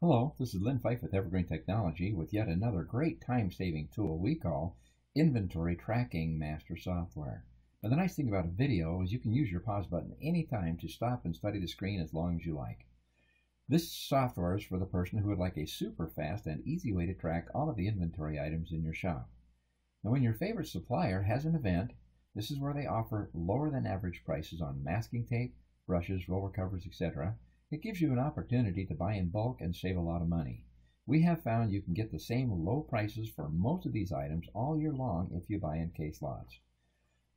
Hello, this is Lynn Fife with Evergreen Technology with yet another great time-saving tool we call Inventory Tracking Master Software. Now, the nice thing about a video is you can use your pause button anytime to stop and study the screen as long as you like. This software is for the person who would like a super fast and easy way to track all of the inventory items in your shop. Now, when your favorite supplier has an event, this is where they offer lower than average prices on masking tape, brushes, roller covers, etc. It gives you an opportunity to buy in bulk and save a lot of money. We have found you can get the same low prices for most of these items all year long if you buy in case lots.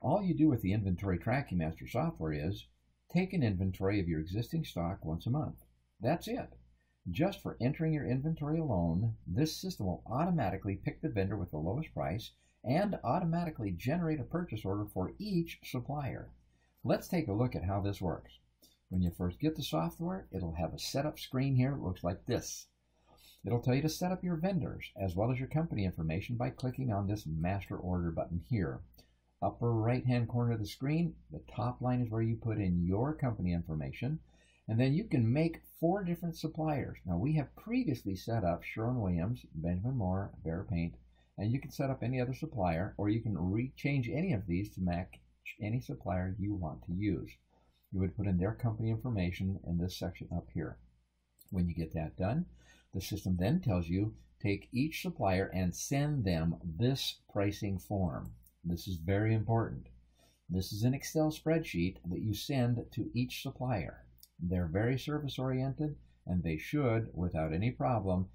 All you do with the Inventory Tracking Master software is take an inventory of your existing stock once a month. That's it. Just for entering your inventory alone, this system will automatically pick the vendor with the lowest price and automatically generate a purchase order for each supplier. Let's take a look at how this works. When you first get the software, it'll have a setup screen here. It looks like this. It'll tell you to set up your vendors as well as your company information by clicking on this Master Order button here. Upper right-hand corner of the screen, the top line is where you put in your company information, and then you can make 4 different suppliers. Now, we have previously set up Sherwin-Williams, Benjamin Moore, Behr Paint, and you can set up any other supplier, or you can change any of these to match any supplier you want to use. You would put in their company information in this section up here. When you get that done, the system then tells you take each supplier and send them this pricing form. This is very important. This is an Excel spreadsheet that you send to each supplier. They're very service oriented and they should, without any problem,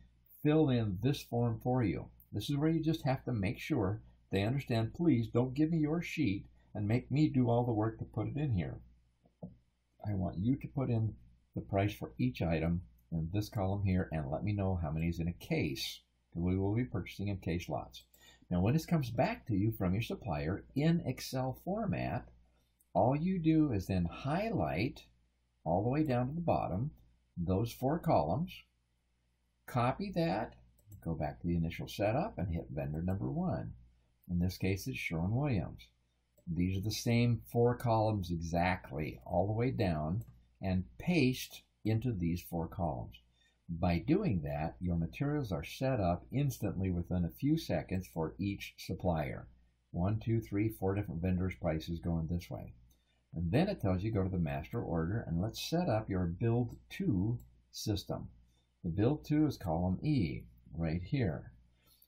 fill in this form for you. This is where you just have to make sure they understand, please don't give me your sheet and make me do all the work to put it in here. I want you to put in the price for each item in this column here and let me know how many is in a case, because we will be purchasing in case lots. Now, when this comes back to you from your supplier in Excel format, all you do is then highlight all the way down to the bottom those 4 columns, copy that, go back to the initial setup and hit vendor number 1. In this case, it's Sherwin-Williams. These are the same 4 columns exactly all the way down and paste into these 4 columns. By doing that, your materials are set up instantly within a few seconds for each supplier. 1, 2, 3, 4 different vendors' prices going this way. And then it tells you go to the master order and let's set up your build to system. The build to is column E right here.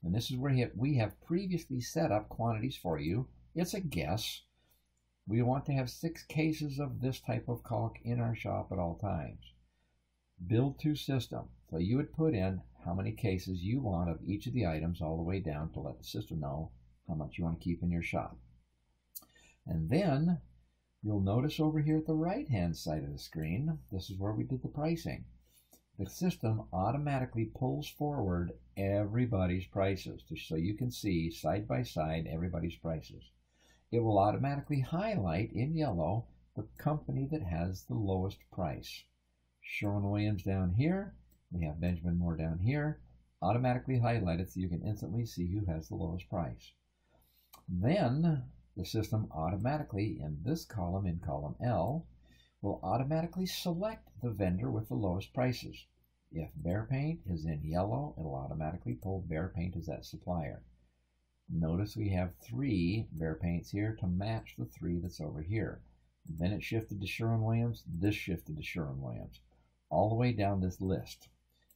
And this is where we have previously set up quantities for you. It's a guess. We want to have 6 cases of this type of caulk in our shop at all times. Build to system. So you would put in how many cases you want of each of the items all the way down to let the system know how much you want to keep in your shop. And then you'll notice over here at the right-hand side of the screen, this is where we did the pricing. The system automatically pulls forward everybody's prices so you can see side by side everybody's prices. It will automatically highlight in yellow the company that has the lowest price. Sherwin-Williams down here, we have Benjamin Moore down here, automatically highlighted so you can instantly see who has the lowest price. Then the system automatically, in this column, in column L, will automatically select the vendor with the lowest prices. If Behr Paint is in yellow, it'll automatically pull Behr Paint as that supplier. Notice we have 3 Behr Paints here to match the 3 that's over here. Then it shifted to Sherwin-Williams, this shifted to Sherwin-Williams, all the way down this list.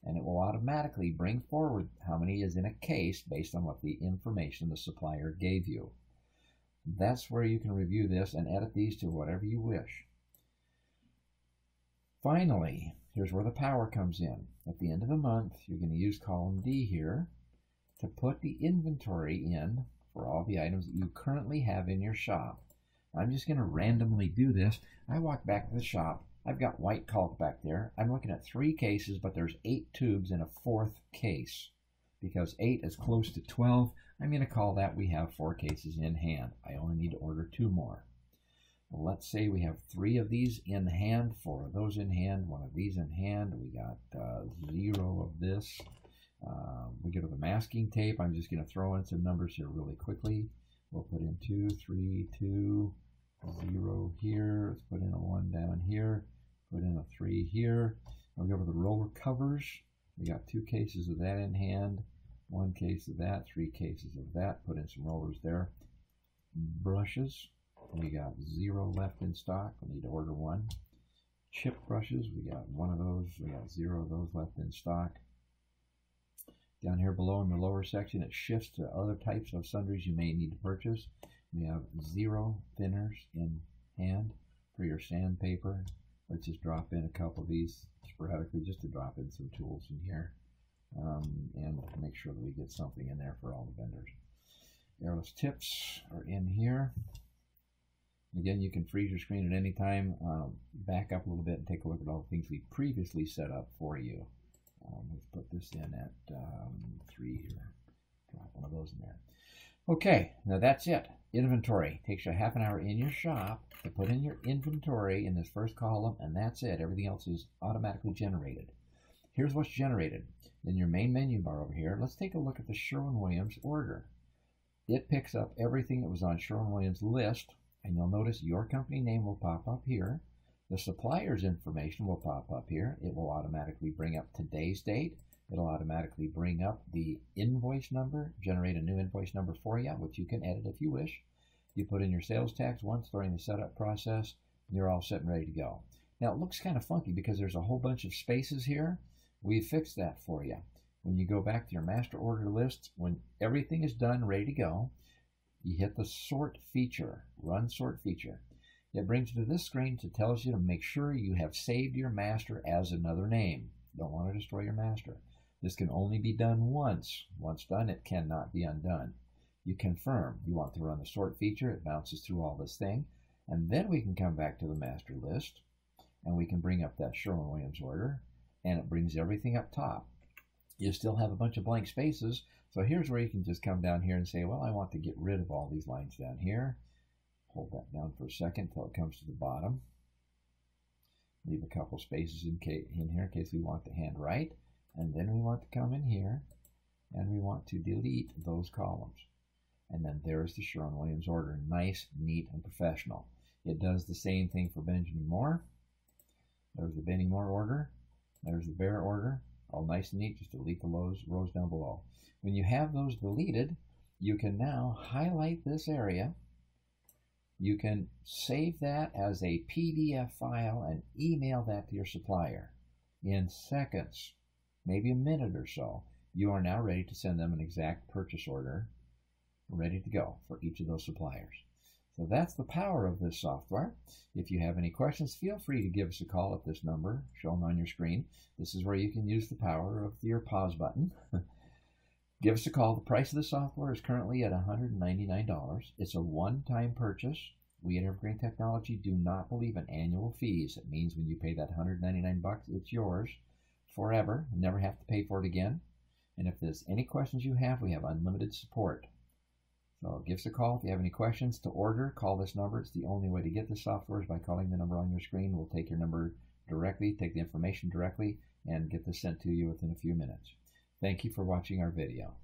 And it will automatically bring forward how many is in a case based on what the information the supplier gave you. That's where you can review this and edit these to whatever you wish. Finally, here's where the power comes in. At the end of the month, you're going to use column D here to put the inventory in for all the items that you currently have in your shop. I'm just going to randomly do this. I walk back to the shop. I've got white caulk back there. I'm looking at 3 cases, but there's 8 tubes in a 4th case. Because 8 is close to 12, I'm going to call that we have 4 cases in hand. I only need to order 2 more. Let's say we have 3 of these in hand, 4 of those in hand, 1 of these in hand. We got 0 of this. We go to the masking tape. I'm just going to throw in some numbers here really quickly. We'll put in 2, 3, 2, 0 here. Let's put in a 1 down here. Put in a 3 here. We'll go to the roller covers. We got 2 cases of that in hand, 1 case of that, 3 cases of that. Put in some rollers there. Brushes, we got 0 left in stock. We need to order 1. Chip brushes, we got 1 of those. We got 0 of those left in stock. Down here below in the lower section, it shifts to other types of sundries you may need to purchase. We have 0 thinners in hand for your sandpaper. Let's just drop in a couple of these sporadically just to drop in some tools in here and make sure that we get something in there for all the vendors. Airless tips are in here. Again, you can freeze your screen at any time. Back up a little bit and take a look at all the things we previously set up for you. Let's put this in at 3 here. Drop one of those in there. Okay, now that's it. Inventory. Takes you half an hour in your shop to put in your inventory in this first column, and that's it. Everything else is automatically generated. Here's what's generated. In your main menu bar over here, let's take a look at the Sherwin-Williams order. It picks up everything that was on Sherwin-Williams' list, and you'll notice your company name will pop up here. The supplier's information will pop up here. It will automatically bring up today's date. It'll automatically bring up the invoice number, generate a new invoice number for you, which you can edit if you wish. You put in your sales tax once during the setup process, and you're all set and ready to go. Now, it looks kind of funky because there's a whole bunch of spaces here. We fixed that for you. When you go back to your master order list, when everything is done, ready to go, you hit the sort feature, run sort feature. It brings you to this screen to tells you to make sure you have saved your master as another name. Don't want to destroy your master. This can only be done once. Once done, it cannot be undone. You confirm you want to run the sort feature. It bounces through all this thing. And then we can come back to the master list, and we can bring up that Sherwin-Williams order, and it brings everything up top. You still have a bunch of blank spaces, so here's where you can just come down here and say, well, I want to get rid of all these lines down here. Hold that down for a second until it comes to the bottom. Leave a couple spaces in here in case we want to handwrite. And then we want to come in here and we want to delete those columns. And then there's the Sherwin-Williams order. Nice, neat, and professional. It does the same thing for Benjamin Moore. There's the Benny Moore order. There's the Bear order. All nice and neat. Just delete the rows down below. When you have those deleted, you can now highlight this area. You can save that as a PDF file and email that to your supplier. In seconds, maybe a minute or so, you are now ready to send them an exact purchase order ready to go for each of those suppliers. So that's the power of this software. If you have any questions, feel free to give us a call at this number shown on your screen. This is where you can use the power of your pause button. Give us a call. The price of the software is currently at $199. It's a one-time purchase. We at Evergreen Technology do not believe in annual fees. It means when you pay that $199, it's yours forever. You never have to pay for it again. And if there's any questions you have, we have unlimited support. So give us a call if you have any questions. To order, call this number. It's the only way to get the software is by calling the number on your screen. We'll take your number directly, take the information directly, and get this sent to you within a few minutes. Thank you for watching our video.